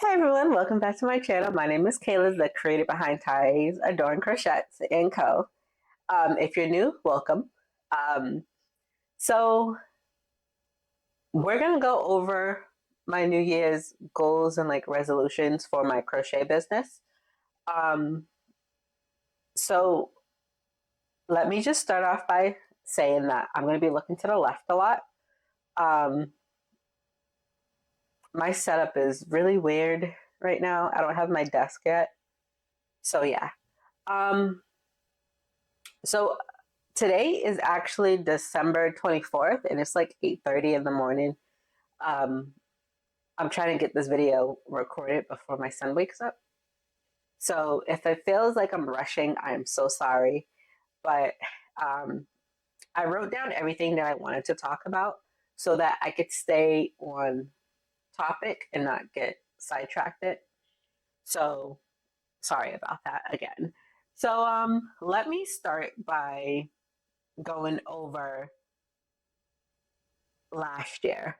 Hey everyone, welcome back to my channel. My name is Kayla, the creator behind TiyaisAdornedCrochet and Co. If you're new, welcome. Um, so we're gonna go over my New Year's goals and like resolutions for my crochet business. Um, so let me just start off by saying that I'm gonna be looking to the left a lot. Um, my setup is really weird right now. I don't have my desk yet, so yeah. Um, so Today is actually December 24th and it's like 8:30 in the morning. Um, I'm trying to get this video recorded before my son wakes up. So if it feels like I'm rushing, I'm so sorry. But um, I wrote down everything that I wanted to talk about so that I could stay on topic and not get sidetracked. So sorry about that again. So let me start by going over last year.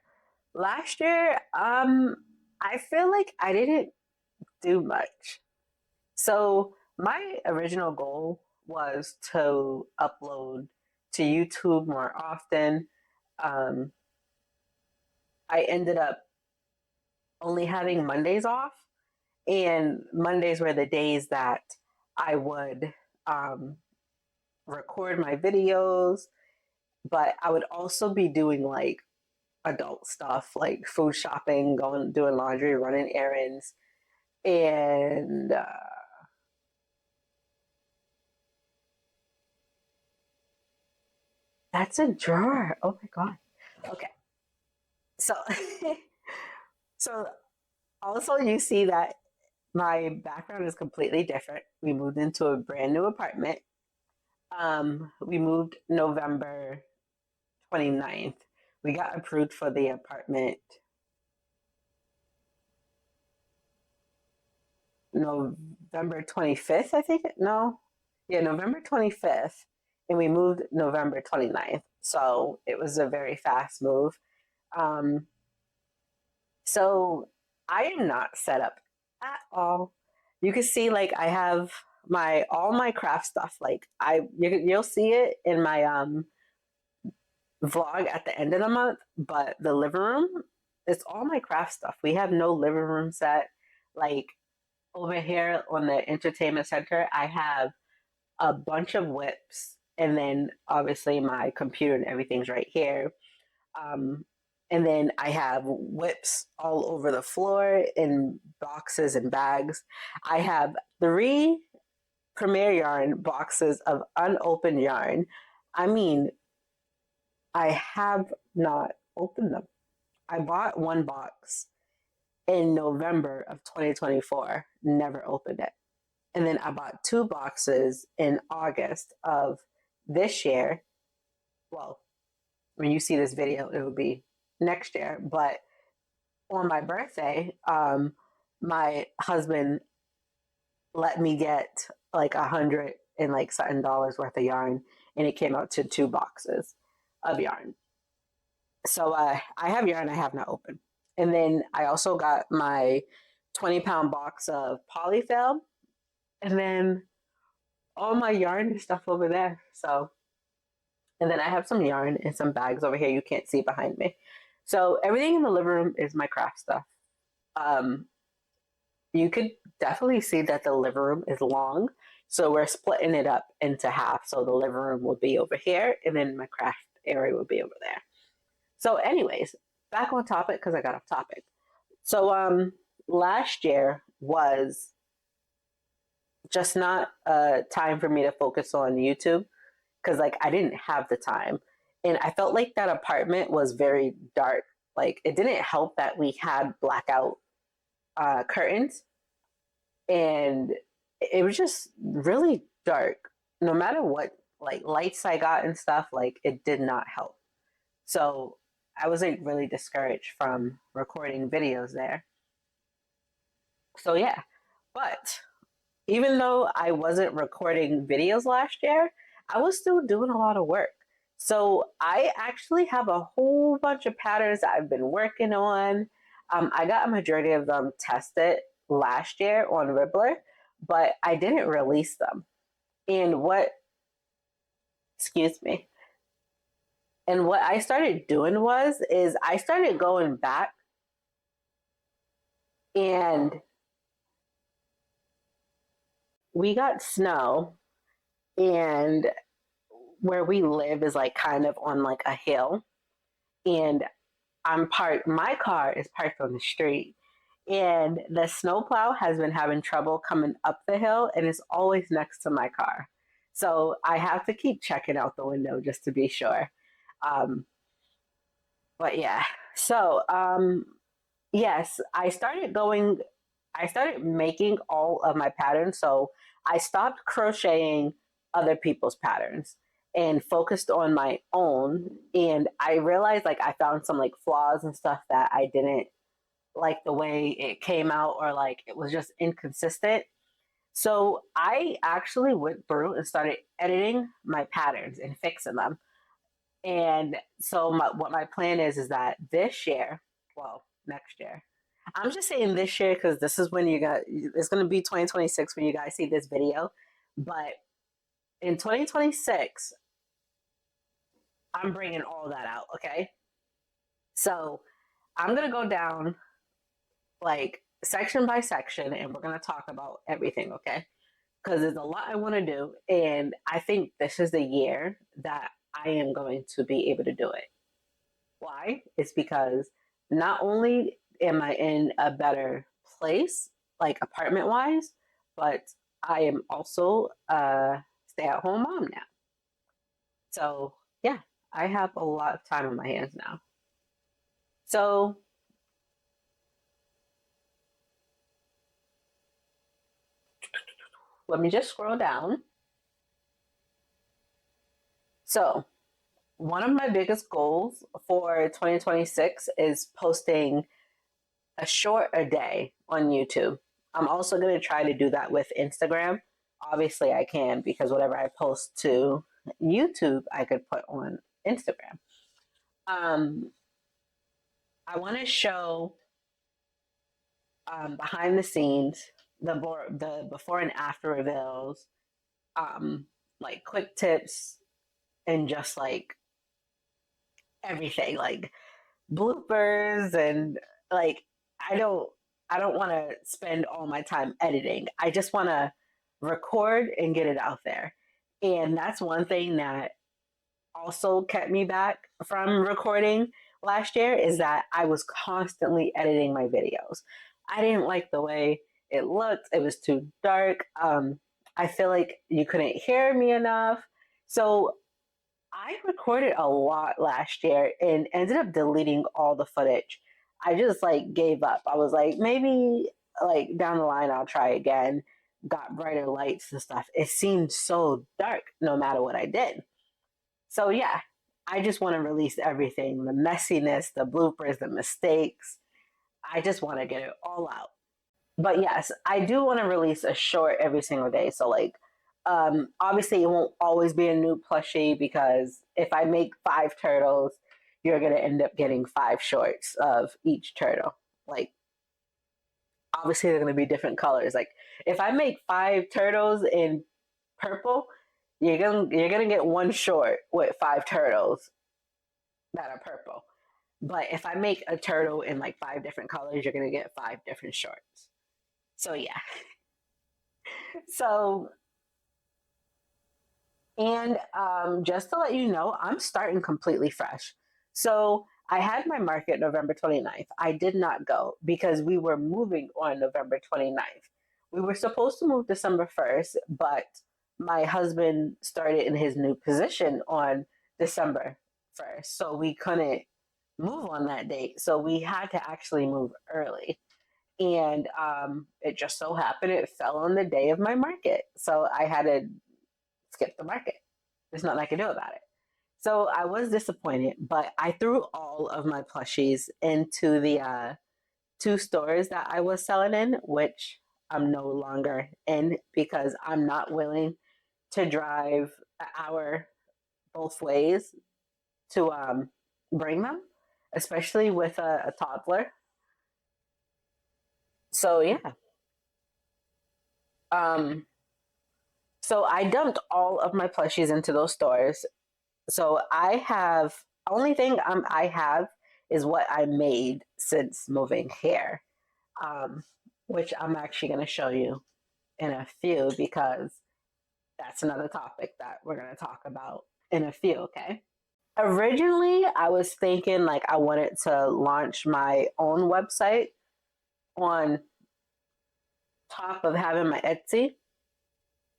Last year, I feel like I didn't do much. So my original goal was to upload to YouTube more often. Um, I ended up only having Mondays off, and Mondays were the days that I would um, record my videos, but I would also be doing like adult stuff like food shopping, going doing laundry, running errands, and that's a drawer. Oh my god. Okay. So so also you see that my background is completely different. We moved into a brand new apartment. We moved November 29th. We got approved for the apartment November 25th, I think. No. Yeah, November 25th. And we moved November 29th. So it was a very fast move. Um, So I am not set up at all. You can see like I have my all my craft stuff. Like you'll see it in my vlog at the end of the month. But the living room, it's all my craft stuff. We have no living room set. Like over here on the entertainment center, I have a bunch of whips, and then obviously my computer and everything's right here. Um, and then I have whips all over the floor in boxes and bags. I have 3 Premier Yarn boxes of unopened yarn. I mean, I have not opened them. I bought one box in November of 2024, never opened it. And then I bought 2 boxes in August of this year. Well, when you see this video, it will be next year. But on my birthday, my husband let me get like 100 and like something dollars worth of yarn, and it came out to 2 boxes of yarn. So I have yarn I have not opened, and then I also got my 20-pound box of polyfill, and then all my yarn and stuff over there. So, and then I have some yarn and some bags over here you can't see behind me. So everything in the living room is my craft stuff. Um, you could definitely see that the living room is long. So we're splitting it up into half. So the living room will be over here, and then my craft area will be over there. So, anyways, back on topic because I got off topic. So, last year was just not a time for me to focus on YouTube because, like, I didn't have the time, and I felt like that apartment was very dark. Like, it didn't help that we had blackout curtains, and it was just really dark. No matter what like lights I got and stuff, like it did not help. So I was like really discouraged from recording videos there. So yeah, but even though I wasn't recording videos last year, I was still doing a lot of work. So I actually have a whole bunch of patterns that I've been working on. I got a majority of them tested last year on Ribbler, but I didn't release them. And what, excuse me, and what I started doing is I started going back and we got snow, and where we live is like kind of on like a hill, and my car is parked on the street, and the snowplow has been having trouble coming up the hill and it's always next to my car. So I have to keep checking out the window just to be sure. Um, but yeah, so yes, I started making all of my patterns. So I stopped crocheting other people's patterns and focused on my own. And I realized like I found some like flaws and stuff that I didn't like the way it came out, or like it was just inconsistent. So I actually went through and started editing my patterns and fixing them. And so what my plan is that this year, well, next year, I'm just saying this year because this is when it's going to be 2026 when you guys see this video. But in 2026, I'm bringing all that out, okay? So I'm going to go down like section by section and we're going to talk about everything, okay? Because there's a lot I want to do. And I think this is the year that I am going to be able to do it. Why? It's because not only am I in a better place, like apartment wise, but I am also a stay at home mom now. So, yeah, I have a lot of time on my hands now. So, let me just scroll down. So, one of my biggest goals for 2026 is posting a short a day on YouTube. I'm also going to try to do that with Instagram. Obviously, I can because whatever I post to YouTube, I could put on Instagram. Um, I want to show behind the scenes, the before and after reveals, um, like quick tips and just like everything, like bloopers and like I don't I don't want to spend all my time editing. I just want to record and get it out there. And that's one thing that also kept me back from recording last year is that I was constantly editing my videos. I didn't like the way it looked. It was too dark. I feel like you couldn't hear me enough. So I recorded a lot last year and ended up deleting all the footage. I just like gave up. I was like, maybe like down the line I'll try again. Got brighter lights and stuff. It seemed so dark no matter what I did. So yeah, I just want to release everything, the messiness, the bloopers, the mistakes. I just want to get it all out. But yes, I do want to release a short every single day. So like obviously it won't always be a new plushie because if I make 5 turtles, you're gonna end up getting 5 shorts of each turtle. Like obviously they're gonna be different colors. Like if I make 5 turtles in purple, you're gonna get 1 short with 5 turtles that are purple. But if I make a turtle in like 5 different colors, you're gonna get 5 different shorts. So yeah. So and just to let you know, I'm starting completely fresh. So I had my market November 29th. I did not go because we were moving on November 29th. We were supposed to move December 1st, but my husband started in his new position on December 1st. So we couldn't move on that date. So we had to actually move early. And it just so happened it fell on the day of my market. So I had to skip the market. There's nothing I can do about it. So I was disappointed, but I threw all of my plushies into the 2 stores that I was selling in, which I'm no longer in because I'm not willing to drive an hour both ways to bring them, especially with a toddler. So yeah. Um, so I dumped all of my plushies into those stores. So I have only thing I have is what I made since moving here, um, which I'm actually going to show you in a few because that's another topic that we're going to talk about in a few. Okay. Originally, I was thinking like I wanted to launch my own website on top of having my Etsy,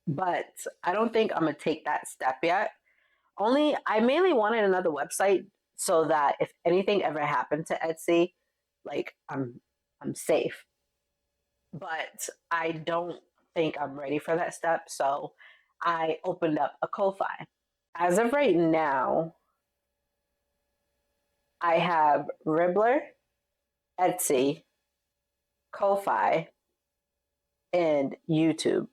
but I don't think I'm gonna take that step yet. Only I mainly wanted another website so that if anything ever happened to Etsy, like I'm safe. But I don't think I'm ready for that step, so I opened up a Ko-fi. As of right now, I have Ribbler, Etsy, Ko-fi, and YouTube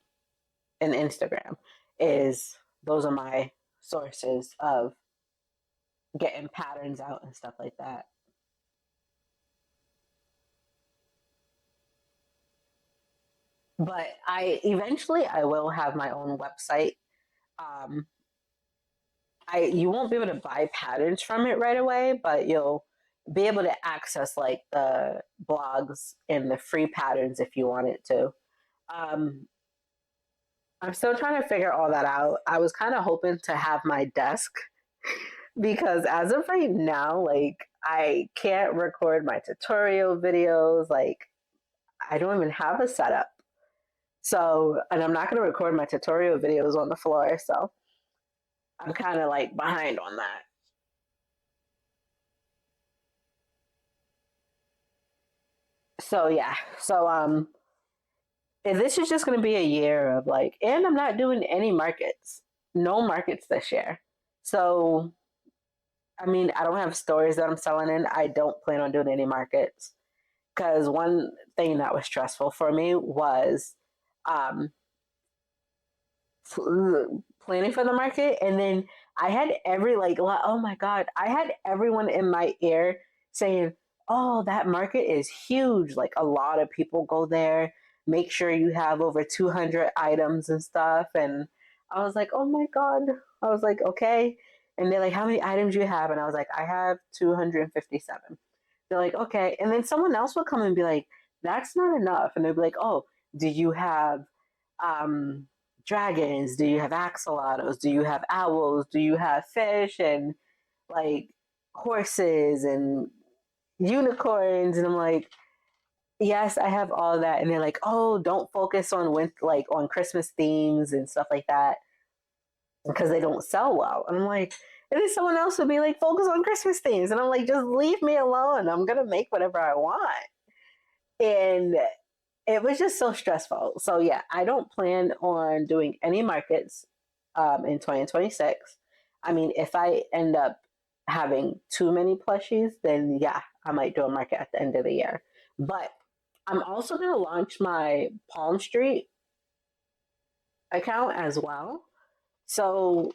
and Instagram. Is those are my sources of getting patterns out and stuff like that. But I will have my own website. Um, I you won't be able to buy patterns from it right away, but you'll be able to access like the blogs and the free patterns if you wanted to. Um, I'm still trying to figure all that out. I was kind of hoping to have my desk because as of right now, like I can't record my tutorial videos. Like I don't even have a setup. So, and I'm not going to record my tutorial videos on the floor. So I'm kind of like behind on that. So yeah. So this is just going to be a year of like, and I'm not doing any markets. No markets this year. So I mean, I don't have stores that I'm selling in. I don't plan on doing any markets because one thing that was stressful for me was um, planning for the market, and then I had every like, oh my god, I had everyone in my ear saying, "Oh, that market is huge. Like a lot of people go there. Make sure you have over 200 items and stuff." And I was like, "Oh my god." I was like, "Okay." And they're like, "How many items do you have?" And I was like, "I have 257." They're like, "Okay." And then someone else will come and be like, "That's not enough." And they'll be like, "Oh, do you have um dragons? Do you have axolotls? Do you have owls? Do you have fish and like horses and unicorns?" And I'm like, "Yes, I have all that." And they're like, "Oh, don't focus on like on Christmas themes and stuff like that because they don't sell well." And I'm like, and then someone else would be like, "Focus on Christmas themes." And I'm like, "Just leave me alone. I'm gonna make whatever I want." And it was just so stressful. So yeah, I don't plan on doing any markets in 2026. I mean, if I end up having too many plushies, then yeah, I might do a market at the end of the year. But I'm also going to launch my Palm Street account as well. So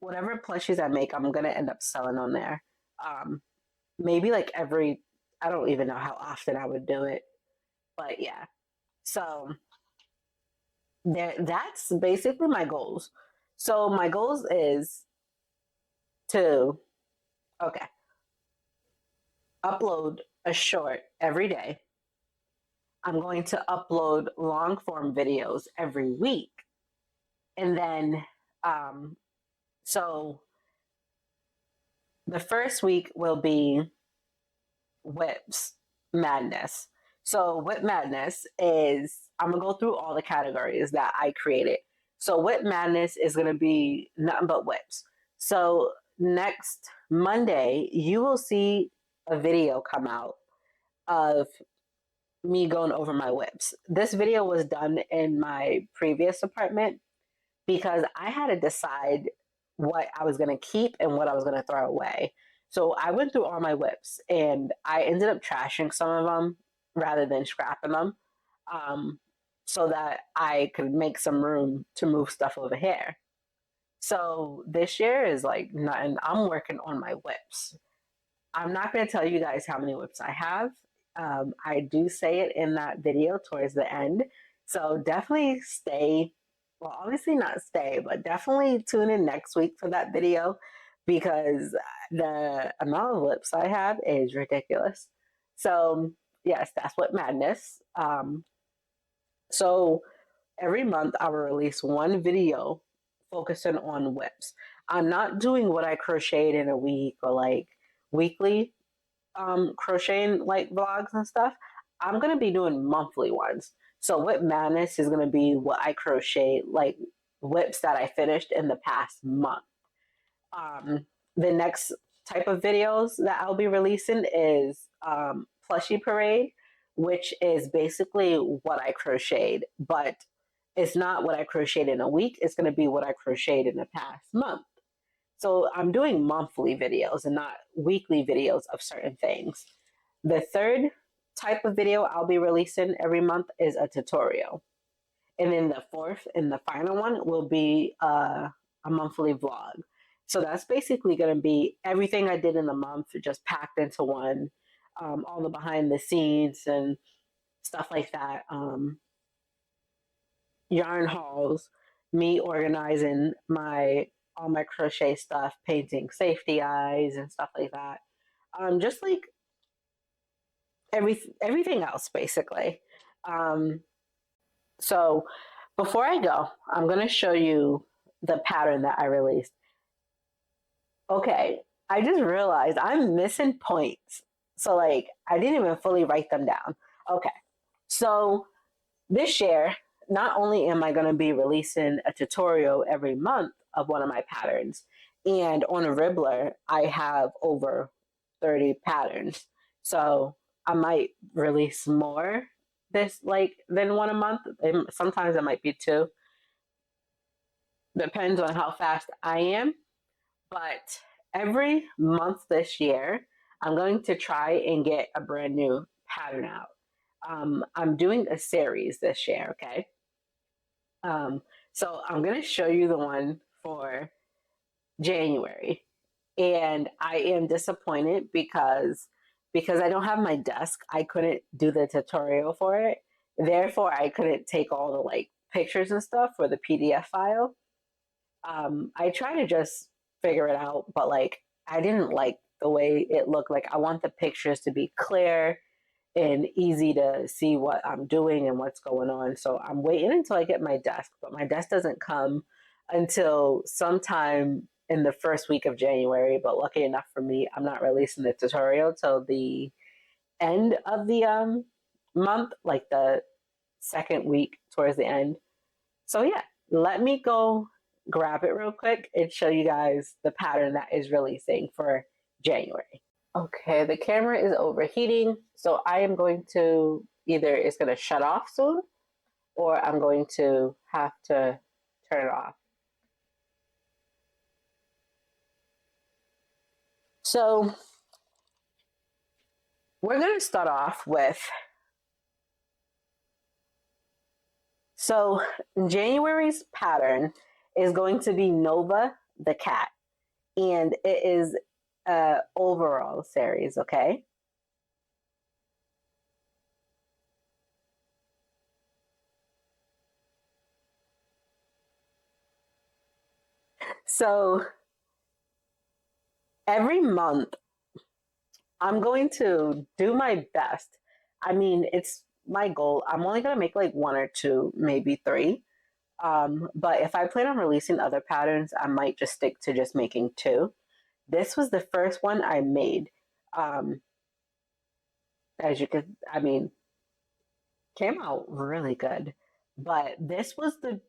whatever plushies I make, I'm going to end up selling on there. Um, Maybe like every, I don't even know how often I would do it, but yeah. So that's basically my goals. So my goals is to okay, upload a short every day. I'm going to upload long form videos every week. And then um so the first week will be whips madness. So whip madness is I'm gonna go through all the categories that I created. So whip madness is gonna be nothing but whips. So next Monday you will see a video come out of me going over my whips. This video was done in my previous apartment because I had to decide what I was going to keep and what I was going to throw away. So I went through all my whips and I ended up trashing some of them rather than scrapping them, um, so that I could make some room to move stuff over here. So this year is like nothing. I'm working on my whips. I'm not going to tell you guys how many whips I have. I do say it in that video towards the end. So definitely stay, well, obviously not stay, but definitely tune in next week for that video because the amount of lips I have is ridiculous. So, yes, that's what madness. So every month I will release one video focusing on whips. I'm not doing what I crocheted in a week or like weekly crocheting like vlogs and stuff. I'm gonna be doing monthly ones. So Whip Madness is gonna be what I crochet like whips that I finished in the past month. The next type of videos that I'll be releasing is Plushie Parade, which is basically what I crocheted, but it's not what I crocheted in a week. It's going to be what I crocheted in the past month. So I'm doing monthly videos and not weekly videos of certain things. The third type of video I'll be releasing every month is a tutorial. And then the fourth and the final one will be a monthly vlog. So that's basically going to be everything I did in the month just packed into one, all the behind the scenes and stuff like that. Yarn hauls, me organizing my all my crochet stuff, painting safety eyes and stuff like that. Just like everything else basically. Um, so before I go, I'm going to show you the pattern that I released. Okay, I just realized I'm missing points. So like I didn't even fully write them down. Okay. So this year, not only am I going to be releasing a tutorial every month of one of my patterns, and on a Ribbler, I have over 30 patterns. So I might release more this like than one a month. Sometimes it might be two. Depends on how fast I am. But every month this year, I'm going to try and get a brand new pattern out. I'm doing a series this year, okay? So I'm going to show you the one for January. And I am disappointed because I don't have my desk. I couldn't do the tutorial for it. Therefore, I couldn't take all the like pictures and stuff for the PDF file. I try to just figure it out, but like I didn't like the way it looked. Like I want the pictures to be clear and easy to see what I'm doing and what's going on. So I'm waiting until I get my desk, but my desk doesn't come until sometime in the first week of January. But lucky enough for me, I'm not releasing the tutorial till the end of the month, like the second week towards the end. So yeah, let me go grab it real quick and show you guys the pattern that is releasing for January. Okay, the camera is overheating, so I am going to either it's going to shut off soon or I'm going to have to turn it off. So we're going to start off with, so January's pattern is going to be Nova the cat, and it is a overall series, okay? So every month I'm going to do my best. I mean, it's my goal. I'm only going to make like one or two, maybe three. But if I plan on releasing other patterns, I might just stick to just making two. This was the first one I made. Um, as you could, I mean, came out really good. But this was the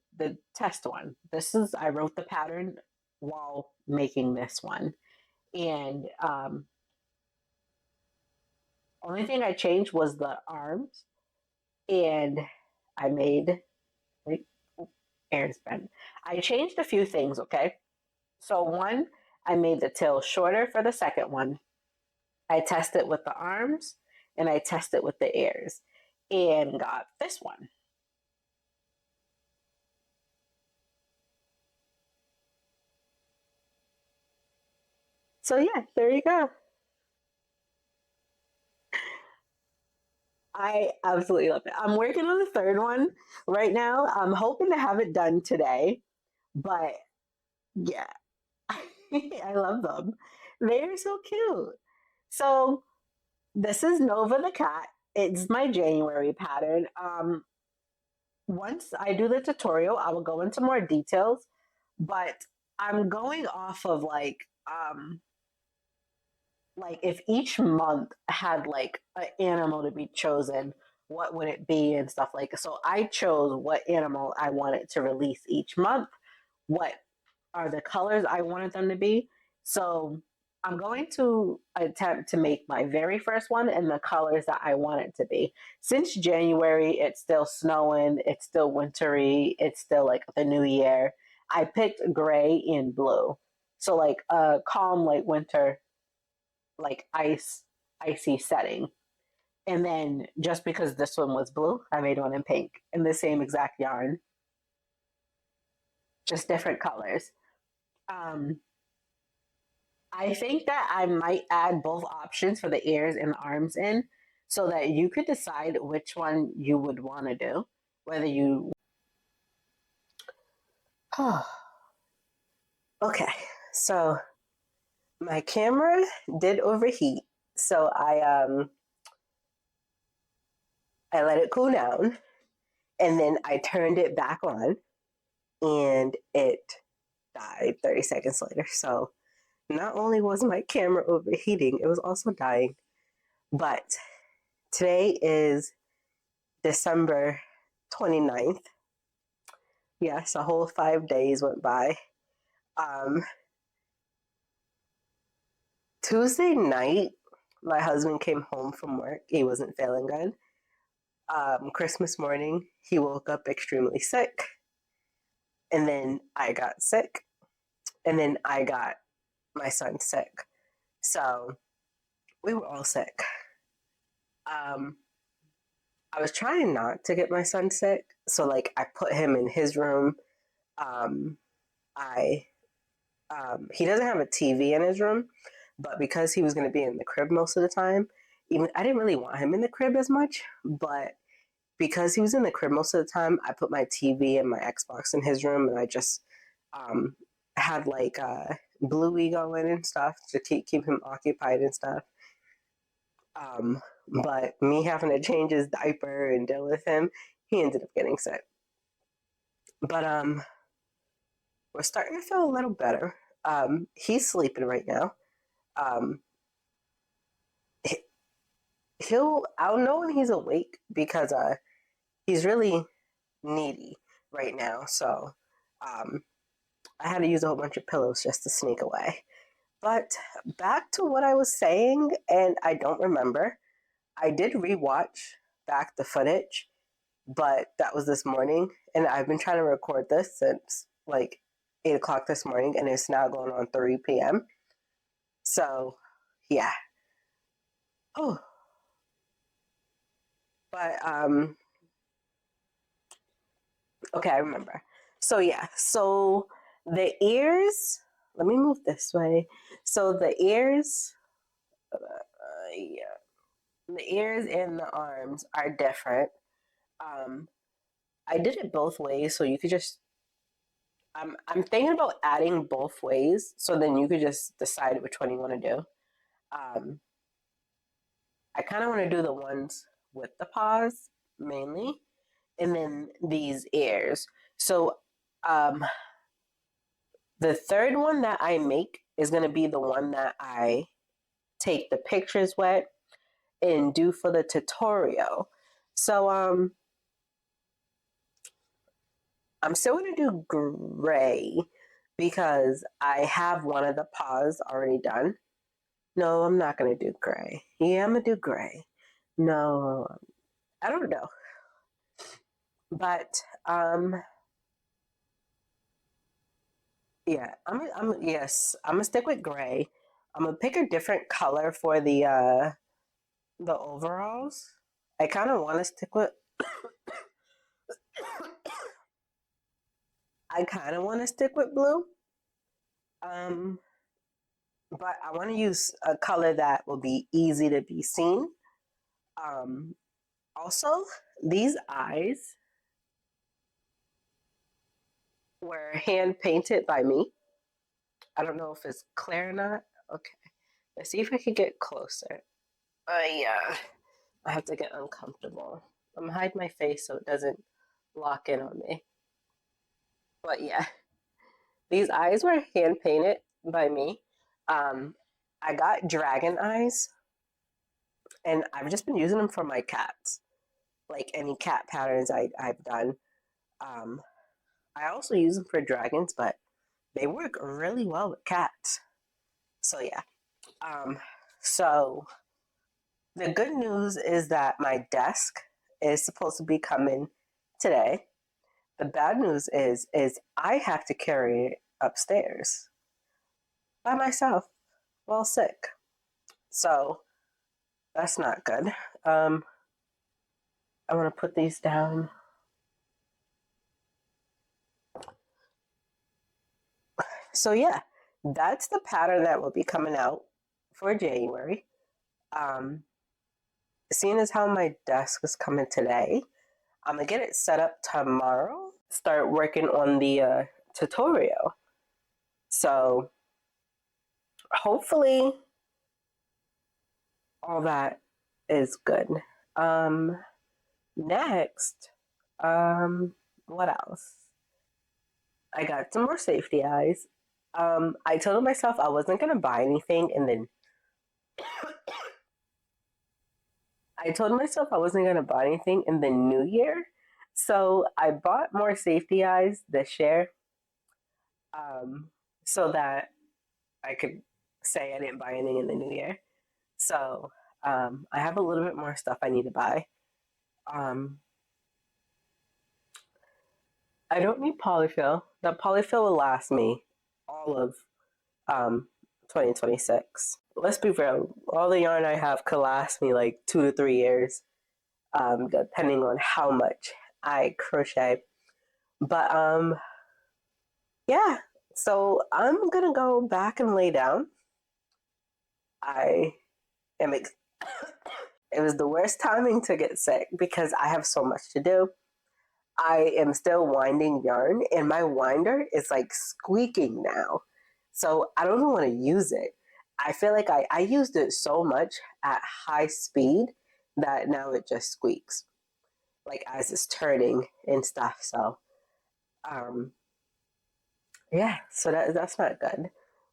test one. This is I wrote the pattern while making this one, and only thing I changed was the arms, and I made like Aaron's bend. I changed a few things. Okay, so one, I made the tail shorter for the second one. I tested with the arms, and I tested with the ears, and got this one. So yeah, there you go. I absolutely love it. I'm working on the third one right now. I'm hoping to have it done today, but yeah, I love them. They are so cute. So this is Nova the cat. It's my January pattern. Once I do the tutorial, I will go into more details, but I'm going off of like if each month had like an animal to be chosen, what would it be and stuff like. So I chose what animal I wanted to release each month, what are the colors I wanted them to be. So I'm going to attempt to make my very first one in the colors that I want it to be. Since January, it's still snowing, it's still wintry, it's still like the new year. I picked gray and blue. So like a calm like winter, like icy setting. And then just because this one was blue, I made one in pink in the same exact yarn, just different colors. Um, I think that I might add both options for the ears and the arms in so that you could decide which one you would want to do. Whether you. Okay, so my camera did overheat. So I let it cool down and then I turned it back on and it died 30 seconds later. So not only was my camera overheating, it was also dying. But today is December 29th. Yes, a whole 5 days went by. Um, Tuesday night, my husband came home from work. He wasn't feeling good. Christmas morning, he woke up extremely sick. And then I got sick. And then I got my son sick. So we were all sick. Um, I was trying not to get my son sick. So, like, I put him in his room. Um, I he doesn't have a TV in his room, but because he was going to be in the crib most of the time, even I didn't really want him in the crib as much, but because he was in the crib most of the time, I put my TV and my Xbox in his room, and I just um, had like Bluey going and stuff to keep him occupied and stuff. But me having to change his diaper and deal with him, he ended up getting sick. But we're starting to feel a little better. He's sleeping right now. Um, I'll know when he's awake because he's really needy right now. So um, I had to use a whole bunch of pillows just to sneak away. But back to what I was saying, and I don't remember. I did rewatch back the footage, but that was this morning, and I've been trying to record this since like 8 o'clock this morning, and it's now going on 3 p.m. So yeah. Oh, but okay, I remember. So yeah, so the ears. Let me move this way. So the ears, yeah, the ears and the arms are different. Um, I did it both ways, so you could just. I'm thinking about adding both ways, so then you could just decide which one you want to do. Um, I kind of want to do the ones with the paws mainly, and then these ears. So um, the third one that I make is going to be the one that I take the pictures with and do for the tutorial. So I'm still going to do gray because I have one of the paws already done. No, I'm not going to do gray. Yeah, I'm going to do gray. No, I don't know. But yeah, I'm gonna stick with gray. I'm gonna pick a different color for the overalls. I kind of want to stick with. I kind of want to stick with blue. Um, but I want to use a color that will be easy to be seen. Um, Also, these eyes were hand painted by me. I don't know if it's clear or not. Okay, let's see if I can get closer. Yeah, I have to get uncomfortable. I'm gonna hide my face so it doesn't lock in on me. But yeah, these eyes were hand painted by me. Um, I got dragon eyes, and I've just been using them for my cats, like any cat patterns I've done. Um, I also use them for dragons, but they work really well with cats. So yeah. Um, so the good news is that my desk is supposed to be coming today. The bad news is I have to carry it upstairs by myself while sick. So that's not good. Um, I want to put these down. So yeah, that's the pattern that will be coming out for January. Um, Seeing as how my desk is coming today, I'm gonna get it set up tomorrow. Start working on the tutorial. So hopefully all that is good. Um, Next, um, what else? I got some more safety eyes. I told myself I wasn't gonna buy anything, and then I told myself I wasn't gonna buy anything in the new year. So I bought more safety eyes this year, um, so that I could say I didn't buy anything in the new year. So I have a little bit more stuff I need to buy. Um, I don't need polyfill. The polyfill will last me all of um, 2026. Let's be real. All the yarn I have could last me like 2 to 3 years, depending on how much I crochet. But yeah. So I'm gonna go back and lay down. I am. It was the worst timing to get sick because I have so much to do. I am still winding yarn, and my winder is like squeaking now. So I don't even want to use it. I feel like I used it so much at high speed that now it just squeaks, like as it's turning and stuff. So, um, yeah, so that's not good.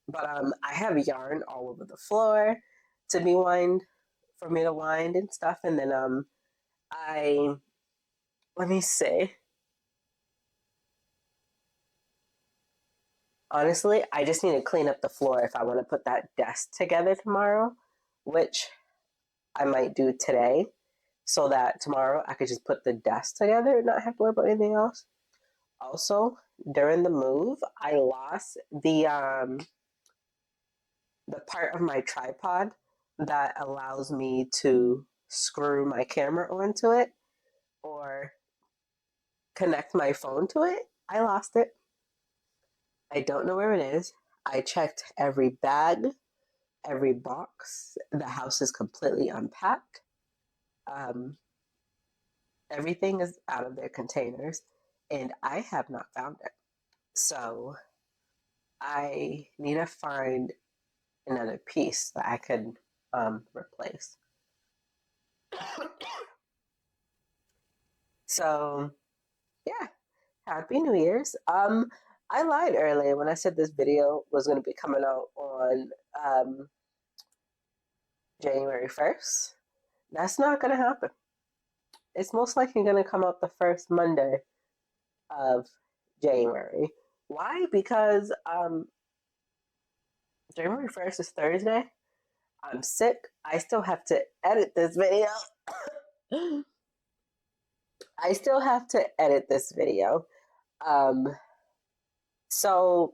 But I have yarn all over the floor to be wind for me to wind and stuff, and then I let me see. Honestly, I just need to clean up the floor if I want to put that desk together tomorrow, which I might do today, so that tomorrow I could just put the desk together and not have to worry about anything else. Also, during the move, I lost the part of my tripod that allows me to screw my camera onto it or connect my phone to it. I lost it. I don't know where it is. I checked every bag, every box. The house is completely unpacked. Um, Everything is out of their containers, and I have not found it. So I need to find another piece that I could replace. So yeah, Happy New Year's. I lied earlier when I said this video was going to be coming out on January 1st. That's not going to happen. It's most likely going to come out the first Monday of January. Why? Because January 1st is Thursday. I'm sick. I still have to edit this video. I still have to edit this video. Um, so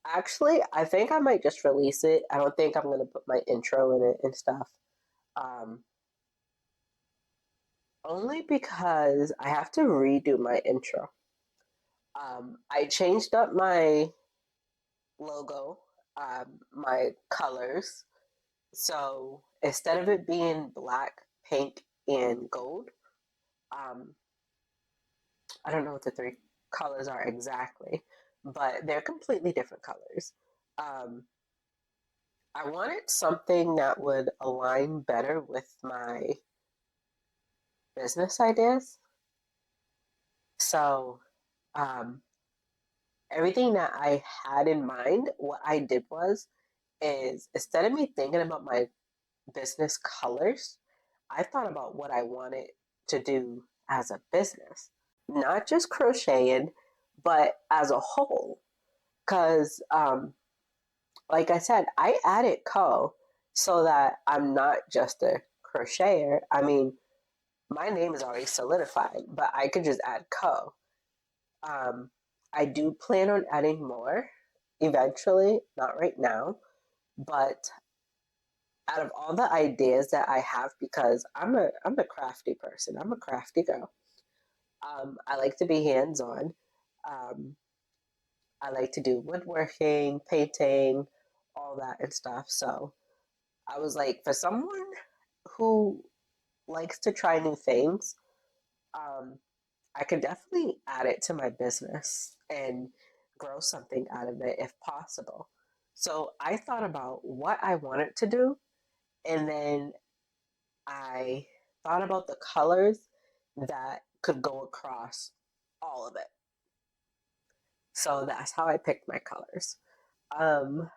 actually, I think I might just release it. I don't think I'm going to put my intro in it and stuff. Um, Only because I have to redo my intro. I changed up my logo, my colors. So instead of it being black, pink, and gold. Um, I don't know what the three colors are exactly, but they're completely different colors. Um, I wanted something that would align better with my business ideas. So, um, everything that I had in mind, what I did was, is instead of me thinking about my business colors, I thought about what I wanted to do as a business, not just crocheting, but as a whole. Because, like I said, I added co so that I'm not just a crocheter. I mean, my name is already solidified, but I could just add co. Um, I do plan on adding more eventually, not right now, but out of all the ideas that I have, because I'm a crafty person. I'm a crafty girl. I like to be hands on. Um, I like to do woodworking, painting, all that and stuff. So I was like, for someone who likes to try new things, um, I could definitely add it to my business and grow something out of it if possible. So I thought about what I wanted to do, and then I thought about the colors that could go across all of it. So that's how I picked my colors. Um,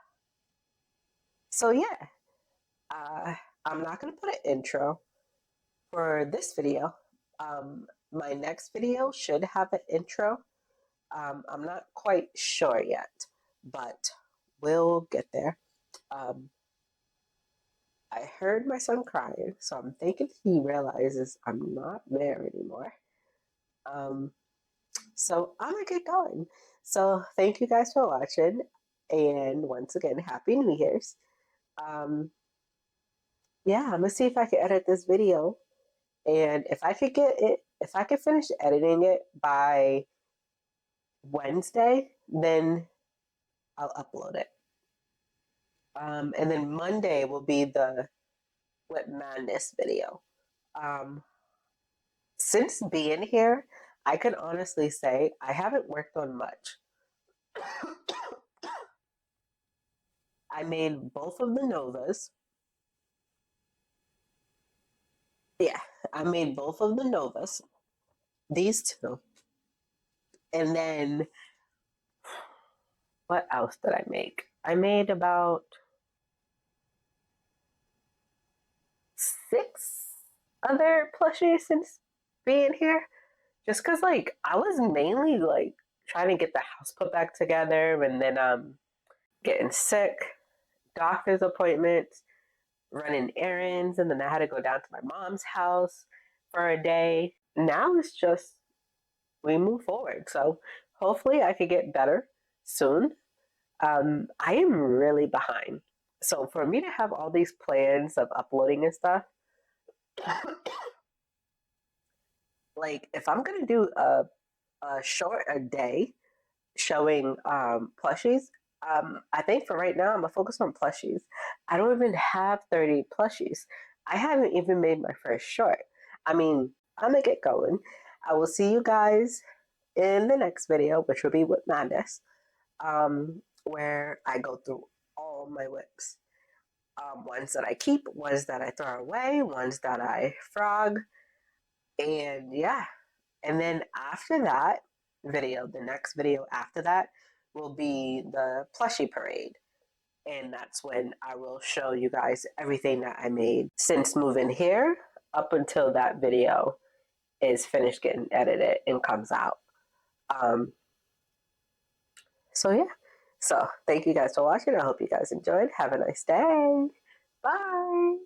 so yeah, uh, I'm not going to put an intro for this video. My next video should have an intro. I'm not quite sure yet, but we'll get there. Um, I heard my son crying, so I'm thinking he realizes I'm not there anymore. Um, so I'm gonna get going. So thank you guys for watching, and once again, Happy New Year's. Um, yeah, I'm gonna see if I can edit this video, and if I could finish editing it by Wednesday, then I'll upload it. And then Monday will be the Whip Madness video. Um, since being here, I can honestly say I haven't worked on much. I made both of the Novas. Yeah, I made both of the Novas. These two. And then what else did I make? I made about 6 other plushies since being here. Just because, like, I was mainly, like, trying to get the house put back together, and then getting sick, doctor's appointments, running errands, and then I had to go down to my mom's house for a day. Now it's just we move forward. So hopefully I could get better soon. I am really behind. So for me to have all these plans of uploading and stuff, like if I'm gonna do a short a day showing plushies, I think for right now I'm gonna focus on plushies. I don't even have 30 plushies. I haven't even made my first short. I mean, I'm gonna get going. I will see you guys in the next video, which will be Whip Madness, where I go through all my whips. Ones that I keep, ones that I throw away, ones that I frog, and yeah. And then after that video, the next video after that will be the plushie parade. And that's when I will show you guys everything that I made since moving here up until that video is finished getting edited and comes out. Um, so yeah. So thank you guys for watching. I hope you guys enjoyed. Have a nice day. Bye.